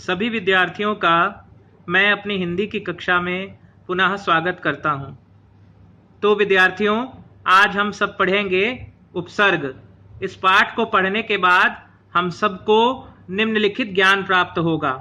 सभी विद्यार्थियों का मैं अपनी हिंदी की कक्षा में पुनः स्वागत करता हूं। तो विद्यार्थियों, आज हम सब पढ़ेंगे उपसर्ग। इस पाठ को पढ़ने के बाद हम सबको निम्नलिखित ज्ञान प्राप्त होगा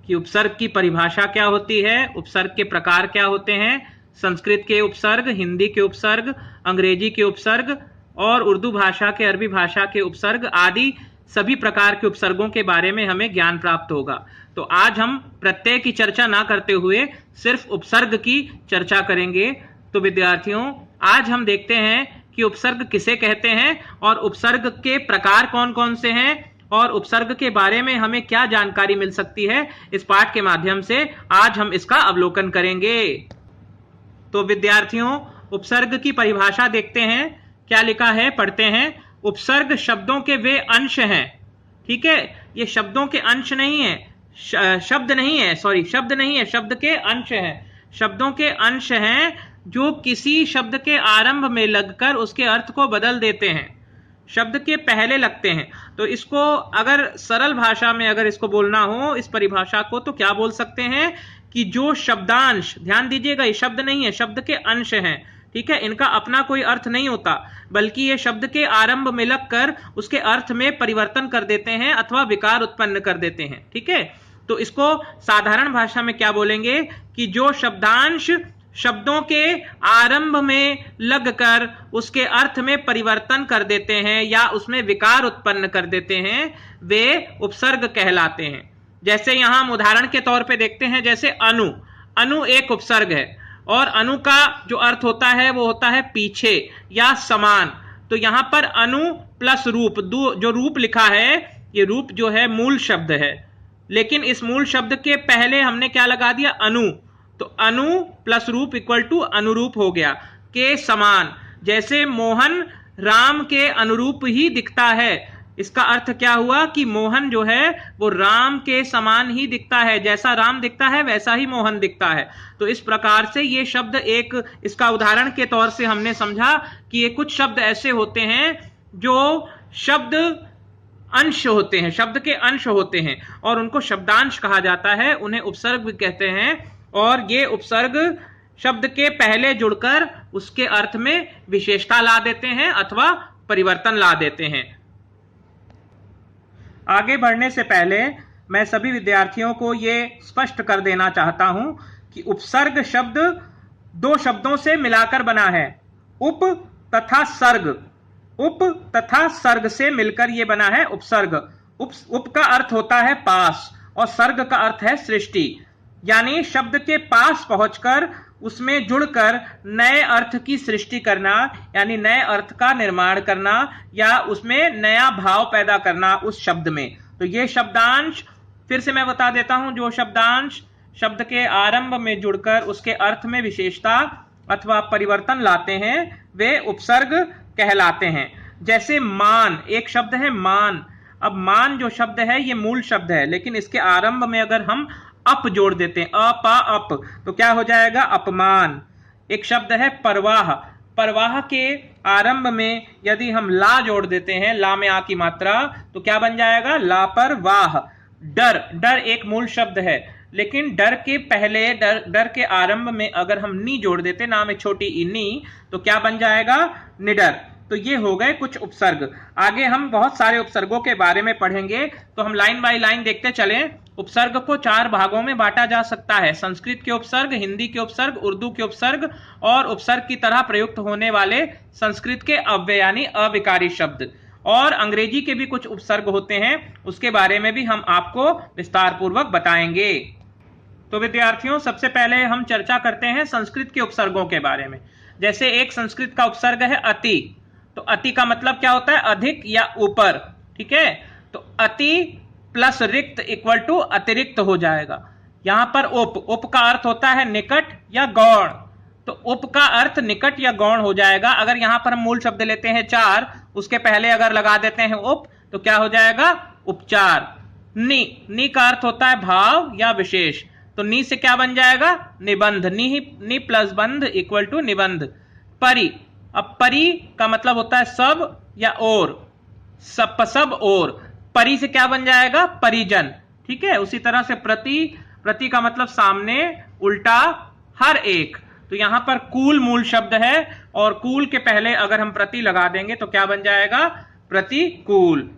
कि उपसर्ग की परिभाषा क्या होती है, उपसर्ग के प्रकार क्या होते हैं, संस्कृत के उपसर्ग, हिंदी के उपसर्ग, अंग्रेजी के उपसर्ग और उर्दू भाषा के, अरबी भाषा के उपसर्ग आदि सभी प्रकार के उपसर्गों के बारे में हमें ज्ञान प्राप्त होगा। तो आज हम प्रत्यय की चर्चा ना करते हुए सिर्फ उपसर्ग की चर्चा करेंगे। तो विद्यार्थियों, आज हम देखते हैं कि उपसर्ग किसे कहते हैं और उपसर्ग के प्रकार कौन कौन से हैं और उपसर्ग के बारे में हमें क्या जानकारी मिल सकती है। इस पाठ के माध्यम से आज हम इसका अवलोकन करेंगे। तो विद्यार्थियों, उपसर्ग की परिभाषा देखते हैं। क्या लिखा है, पढ़ते हैं। उपसर्ग शब्दों के वे अंश हैं। ठीक है, ये शब्दों के अंश नहीं है, शब्द नहीं है, शब्द के अंश हैं। शब्दों के अंश हैं जो किसी शब्द के आरंभ में लगकर उसके अर्थ को बदल देते हैं, शब्द के पहले लगते हैं। तो इसको अगर सरल भाषा में अगर इसको बोलना हो, इस परिभाषा को, तो क्या बोल सकते हैं कि जो शब्दांश, ध्यान दीजिएगा, ये शब्द नहीं है, शब्द के अंश हैं। ठीक है, इनका अपना कोई अर्थ नहीं होता, बल्कि ये शब्द के आरंभ में लगकर उसके अर्थ में परिवर्तन कर देते हैं अथवा विकार उत्पन्न कर देते हैं। ठीक है, तो इसको साधारण भाषा में क्या बोलेंगे कि जो शब्दांश शब्दों के आरंभ में लगकर उसके अर्थ में परिवर्तन कर देते हैं या उसमें विकार उत्पन्न कर देते हैं, वे उपसर्ग कहलाते हैं। जैसे यहां हम उदाहरण के तौर पे देखते हैं, जैसे अनु। अनु एक उपसर्ग है और अनु का जो अर्थ होता है वो होता है पीछे या समान। तो यहां पर अनु प्लस रूप, जो रूप लिखा है, ये रूप जो है मूल शब्द है, लेकिन इस मूल शब्द के पहले हमने क्या लगा दिया, अनु। तो अनु प्लस रूप इक्वल टू अनुरूप हो गया, के समान। जैसे मोहन राम के अनुरूप ही दिखता है, इसका अर्थ क्या हुआ कि मोहन जो है वो राम के समान ही दिखता है, जैसा राम दिखता है वैसा ही मोहन दिखता है। तो इस प्रकार से ये शब्द एक, इसका उदाहरण के तौर से हमने समझा कि ये कुछ शब्द ऐसे होते हैं जो शब्द अंश होते हैं, शब्द के अंश होते हैं और उनको शब्दांश कहा जाता है, उन्हें उपसर्ग भी कहते हैं। और ये उपसर्ग शब्द के पहले जुड़कर उसके अर्थ में विशेषता ला देते हैं अथवा परिवर्तन ला देते हैं। आगे बढ़ने से पहले मैं सभी विद्यार्थियों को यह स्पष्ट कर देना चाहता हूं कि उपसर्ग शब्द दो शब्दों से मिलाकर बना है, उप तथा सर्ग। उप तथा सर्ग से मिलकर यह बना है उपसर्ग। उप का अर्थ होता है पास और सर्ग का अर्थ है सृष्टि, यानी शब्द के पास पहुंचकर उसमें जुड़कर नए अर्थ की सृष्टि करना, यानी नए अर्थ का निर्माण करना या उसमें नया भाव पैदा करना उस शब्द में। तो ये शब्दांश, फिर से मैं बता देता हूं, जो शब्दांश शब्द के आरंभ में जुड़कर उसके अर्थ में विशेषता अथवा परिवर्तन लाते हैं, वे उपसर्ग कहलाते हैं। जैसे मान, एक शब्द है मान। अब मान जो शब्द है ये मूल शब्द है, लेकिन इसके आरंभ में अगर हम अप जोड़ देते हैं, अपा अप, तो क्या हो जाएगा, अपमान। एक शब्द है परवाह। परवाह के आरंभ में यदि हम ला जोड़ देते हैं, ला में आ की मात्रा, तो क्या बन जाएगा, लापरवाह। डर, डर एक मूल शब्द है, लेकिन डर के पहले, डर के आरंभ में अगर हम नी जोड़ देते, ना में छोटी ई नी, तो क्या बन जाएगा, निडर। तो ये हो गए कुछ उपसर्ग। आगे हम बहुत सारे उपसर्गों के बारे में पढ़ेंगे, तो हम लाइन बाय लाइन देखते चलें। उपसर्ग को 4 भागों में बांटा जा सकता है, संस्कृत के उपसर्ग, हिंदी के उपसर्ग, उर्दू के उपसर्ग और उपसर्ग की तरह प्रयुक्त होने वाले संस्कृत के अव्यय यानी अविकारी शब्द। और अंग्रेजी के भी कुछ उपसर्ग होते हैं, उसके बारे में भी हम आपको विस्तार पूर्वक बताएंगे। तो विद्यार्थियों, सबसे पहले हम चर्चा करते हैं संस्कृत के उपसर्गों के बारे में। जैसे एक संस्कृत का उपसर्ग है अति। तो अति का मतलब क्या होता है, अधिक या ऊपर। ठीक है, तो अति प्लस रिक्त इक्वल टू अतिरिक्त हो जाएगा। यहां पर उप, उप का अर्थ होता है निकट या गौण, तो उप का अर्थ निकट या गौण हो जाएगा। अगर यहां पर हम मूल शब्द लेते हैं चार, उसके पहले अगर लगा देते हैं उप, तो क्या हो जाएगा, उपचार। नी, नी का अर्थ होता है भाव या विशेष, तो नी से क्या बन जाएगा, निबंध। नी प्लस बंध इक्वल टू निबंध। परि, अब परि का मतलब होता है सब या और, सब और। परि से क्या बन जाएगा, परिजन। ठीक है। उसी तरह से प्रति, प्रति का मतलब सामने, उल्टा, हर एक। तो यहां पर कूल मूल शब्द है और कूल के पहले अगर हम प्रति लगा देंगे तो क्या बन जाएगा? प्रतिकूल।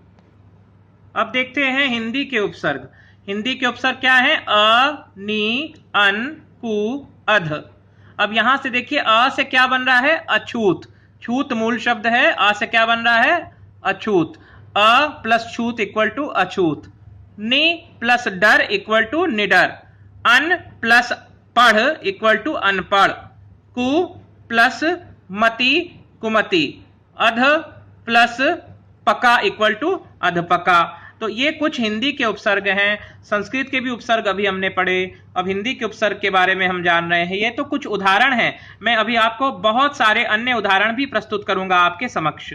अब देखते हैं हिंदी के उपसर्ग। हिंदी के उपसर्ग क्या है? अ, नी, अन, कु, अध। अब यहां से देखिए अ से क्या बन रहा है? अछूत। छूत मूल शब्द है, अ से क्या बन रहा है? अछूत। अ प्लस छूत इक्वल टू अछूत। नि प्लस डर इक्वल टू निडर। अन प्लस पढ़ इक्वल टू अनपढ़। कु प्लस मति कुमति। अध प्लस पका इक्वल टू अधपका। तो ये कुछ हिंदी के उपसर्ग हैं। संस्कृत के भी उपसर्ग अभी हमने पढ़े, अब हिंदी के उपसर्ग के बारे में हम जान रहे हैं। ये तो कुछ उदाहरण हैं, मैं अभी आपको बहुत सारे अन्य उदाहरण भी प्रस्तुत करूंगा आपके समक्ष।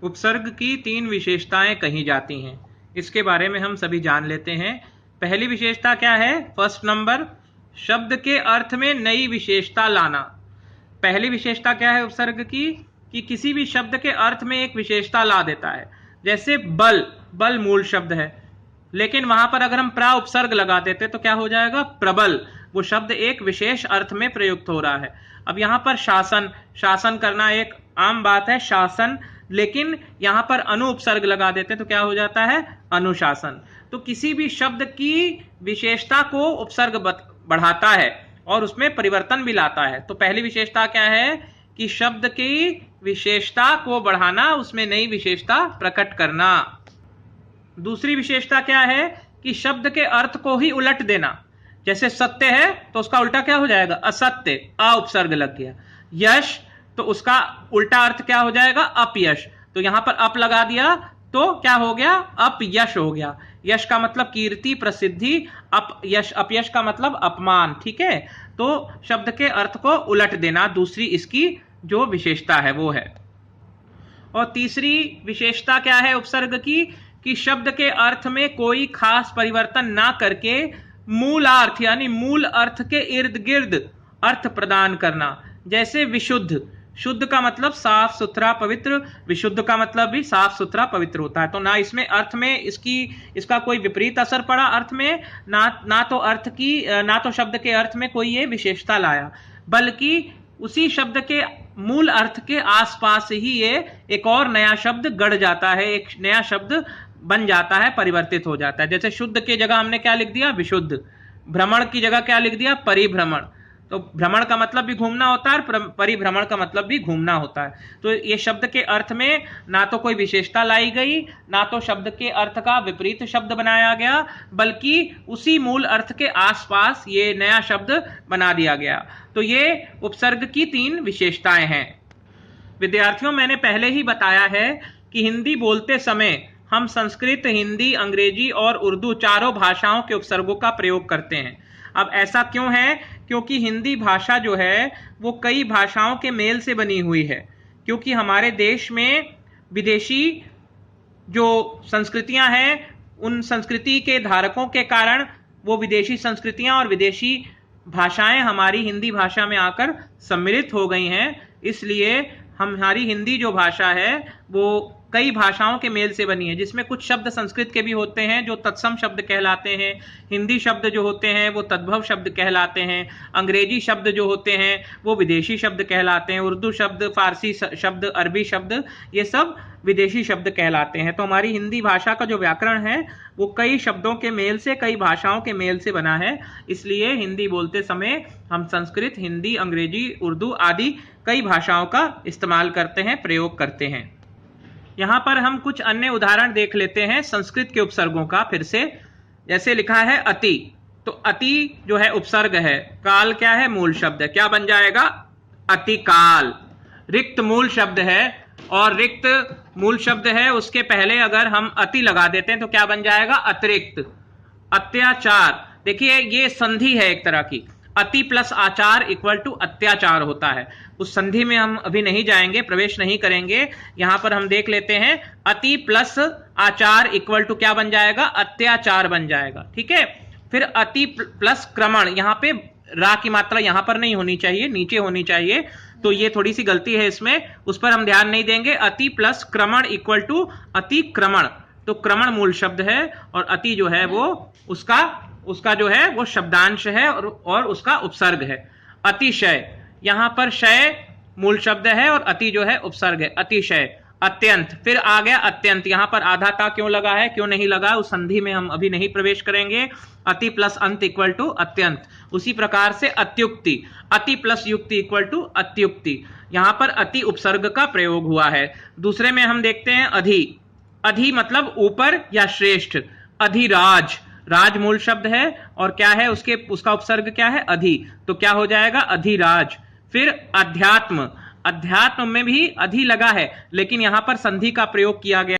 उपसर्ग की 3 विशेषताएं कही जाती हैं, इसके बारे में हम सभी जान लेते हैं। पहली विशेषता क्या है? फर्स्ट नंबर, शब्द के अर्थ में नई विशेषता लाना। पहली विशेषता क्या है उपसर्ग की? कि किसी भी शब्द के अर्थ में एक विशेषता ला देता है। जैसे बल, बल मूल शब्द है, लेकिन वहां पर अगर हम प्रा उपसर्ग लगा देते तो क्या हो जाएगा? प्रबल। वो शब्द एक विशेष अर्थ में प्रयुक्त हो रहा है। अब यहां पर शासन, शासन करना एक आम बात है, शासन, लेकिन यहां पर अनु उपसर्ग लगा देते तो क्या हो जाता है? अनुशासन। तो किसी भी शब्द की विशेषता को उपसर्ग बढ़ाता है और उसमें परिवर्तन भी लाता है। तो पहली विशेषता क्या है? कि शब्द की विशेषता को बढ़ाना, उसमें नई विशेषता प्रकट करना। दूसरी विशेषता क्या है? कि शब्द के अर्थ को ही उलट देना। जैसे सत्य है तो उसका उल्टा क्या हो जाएगा? असत्य, अ उपसर्ग लग गया। यश, तो उसका उल्टा अर्थ क्या हो जाएगा? अपयश। तो यहां पर अप लगा दिया तो क्या हो गया? अपयश हो गया। यश का मतलब कीर्ति, प्रसिद्धि, अपयश, अपयश का मतलब अपमान। ठीक है, तो शब्द के अर्थ को उलट देना दूसरी इसकी जो विशेषता है वो है। और तीसरी विशेषता क्या है उपसर्ग की? कि शब्द के अर्थ में कोई खास परिवर्तन ना करके मूलार्थ यानी मूल अर्थ के इर्द गिर्द अर्थ प्रदान करना। जैसे विशुद्ध, शुद्ध का मतलब साफ सुथरा पवित्र, विशुद्ध का मतलब भी साफ सुथरा पवित्र होता है। तो ना इसमें अर्थ में इसका कोई विपरीत असर पड़ा अर्थ में, ना तो अर्थ की, ना तो शब्द के अर्थ में कोई ये विशेषता लाया, बल्कि उसी शब्द के मूल अर्थ के आसपास ही ये एक और नया शब्द गढ़ जाता है, एक नया शब्द बन जाता है, परिवर्तित हो जाता है। जैसे शुद्ध की जगह हमने क्या लिख दिया? विशुद्ध। भ्रमण की जगह क्या लिख दिया? परिभ्रमण। तो भ्रमण का मतलब भी घूमना होता है और परिभ्रमण का मतलब भी घूमना होता है। तो ये शब्द के अर्थ में ना तो कोई विशेषता लाई गई, ना तो शब्द के अर्थ का विपरीत शब्द बनाया गया, बल्कि उसी मूल अर्थ के आसपास ये नया शब्द बना दिया गया। तो ये उपसर्ग की 3 विशेषताएं हैं। विद्यार्थियों, मैंने पहले ही बताया है कि हिंदी बोलते समय हम संस्कृत, हिंदी, अंग्रेजी और उर्दू चारों भाषाओं के उपसर्गों का प्रयोग करते हैं। अब ऐसा क्यों है? क्योंकि हिंदी भाषा जो है वो कई भाषाओं के मेल से बनी हुई है। क्योंकि हमारे देश में विदेशी जो संस्कृतियां हैं, उन संस्कृति के धारकों के कारण वो विदेशी संस्कृतियां और विदेशी भाषाएं हमारी हिंदी भाषा में आकर सम्मिलित हो गई हैं। इसलिए हमारी हिंदी जो भाषा है वो कई भाषाओं के मेल से बनी है, जिसमें कुछ शब्द संस्कृत के भी होते हैं जो तत्सम शब्द कहलाते हैं, हिंदी शब्द जो होते हैं वो तद्भव शब्द कहलाते हैं, अंग्रेजी शब्द जो होते हैं वो विदेशी शब्द कहलाते हैं, उर्दू शब्द, फारसी शब्द, अरबी शब्द, ये सब विदेशी शब्द कहलाते हैं। तो हमारी हिंदी भाषा का जो व्याकरण है वो कई शब्दों के मेल से, कई भाषाओं के मेल से बना है। इसलिए हिंदी बोलते समय हम संस्कृत, हिंदी, अंग्रेजी, उर्दू आदि कई भाषाओं का इस्तेमाल करते हैं, प्रयोग करते हैं। यहां पर हम कुछ अन्य उदाहरण देख लेते हैं संस्कृत के उपसर्गों का फिर से। जैसे लिखा है अति, तो अति जो है उपसर्ग है, काल क्या है? मूल शब्द है, क्या बन जाएगा? अतिकाल। रिक्त मूल शब्द है और रिक्त मूल शब्द है, उसके पहले अगर हम अति लगा देते हैं तो क्या बन जाएगा? अतिरिक्त। अत्याचार, देखिए ये संधि है एक तरह की, अति प्लस आचार इक्वल टू अत्याचार होता है। उस संधि में हम अभी नहीं जाएंगे, प्रवेश नहीं करेंगे। यहां पर हम देख लेते हैं अति प्लस आचार इक्वल टू क्या बन जाएगा? अत्याचार बन जाएगा। ठीक है, फिर अति प्लस क्रमण, यहां पे रा की मात्रा यहां पर नहीं होनी चाहिए, नीचे होनी चाहिए, तो ये थोड़ी सी गलती है इसमें, उस पर हम ध्यान नहीं देंगे। अति प्लस क्रमण इक्वल टू अतिक्रमण। तो क्रमण मूल शब्द है और अति जो है वो उसका जो है वो शब्दांश है और उसका उपसर्ग है। अतिशय, यहां पर शय मूल शब्द है और अति जो है उपसर्ग है, अतिशय। अत्यंत, फिर आ गया अत्यंत, यहां पर आधा ता क्यों लगा है, क्यों नहीं लगा, उस संधि में हम अभी नहीं प्रवेश करेंगे। अति प्लस अंत इक्वल टू अत्यंत। उसी प्रकार से अत्युक्ति, अति प्लस युक्ति इक्वल टू अत्युक्ति। यहां पर अति उपसर्ग का प्रयोग हुआ है। दूसरे में हम देखते हैं अधि, अधि मतलब ऊपर या श्रेष्ठ। अधिराज, राज मूल शब्द है और क्या है उसका उपसर्ग क्या है, अधि, तो क्या हो जाएगा अधिराज। फिर अध्यात्म, अध्यात्म में भी अधि लगा है लेकिन यहां पर संधि का प्रयोग किया गया।